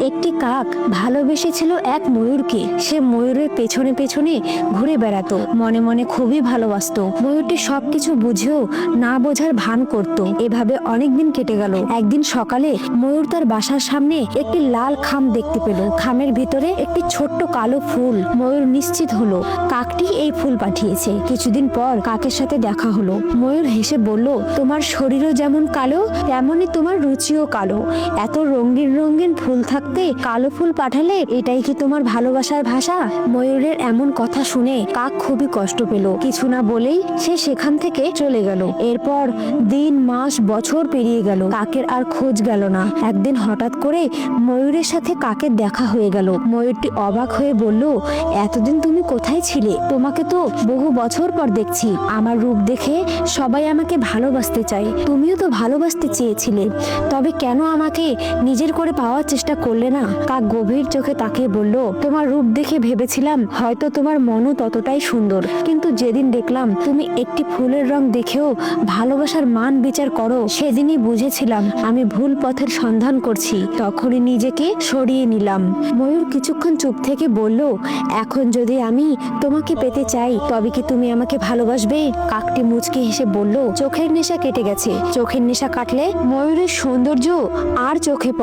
একটি কাক ভালোবেসেছিল এক ময়ূরকে। সে ময়ূরের পেছনে পেছনে ঘুরে বেড়াতো, মনে মনে খুবই ভালোবাসতো। ময়ূরটি সবকিছু বুঝেও না বোঝার ভান করত। এভাবে অনেকদিন কেটে গেল। একদিন সকালে ময়ূর তার বাসার সামনে একটি লাল খাম দেখতে পেল। খামের ভিতরে একটি ছোট্ট কালো ফুল। ময়ূর নিশ্চিত হলো কাকটি এই ফুল পাঠিয়েছে। কিছুদিন পর কাকের সাথে দেখা হলো। ময়ূর হেসে বলল, তোমার শরীরও যেমন কালো তেমনই তোমার রুচিও কালো। এত রঙিন রঙিন ফুল থাকতে কালো ফুল পাঠালে, এটাই কি তোমার ভালোবাসার ভাষা? ময়ূরের এমন কথা শুনে কাক খুবই কষ্ট পেল। কিছু না বলেই সে সেখান থেকে চলে গেল। এরপর দিন মাস বছর পেরিয়ে গেল, কাকের আর খোঁজ গেল না। একদিন হঠাৎ করে ময়ূরের সাথে কাকের দেখা হয়ে গেল। ময়ূরটি অবাক হয়ে বলল, এতদিন তুমি কোথায় ছিলে? তোমাকে তো বহু বছর পর দেখছি। আমার রূপ দেখে সবাই আমাকে ভালোবাসতে চায়, তুমিও তো ভালোবাসতে চেয়েছিলে, তবে কেন আমাকে নিজের করে পাওয়ার চেষ্টা করলে না? কাক গভীর চোখে তাকিয়ে বলল, তোমার রূপ দেখে ভেবেছিলাম হয়তো তোমার মনও ততটাই সুন্দর, কিন্তু যেদিন দেখলাম তুমি একটি ফুলের রং দেখেও ভালোবাসার মান বিচার করো, সেদিনই বুঝেছিলাম আমি ভুল পথের সন্ধান করছি। তখনই নিজেকে সরিয়ে নিলাম। ময়ূর কিছুক্ষণ চুপ থেকে বলল, এখন যদি আমি তোমাকে পেতে চাই তবে কি তুমি আমাকে ভালোবাসবে? কাকটি মুচকি হেসে বলল, চোখের নেশা কেটে গেছে। চোখের নেশা কাটলে ময়ূরের সৌন্দর্য আর চোখে পড়ে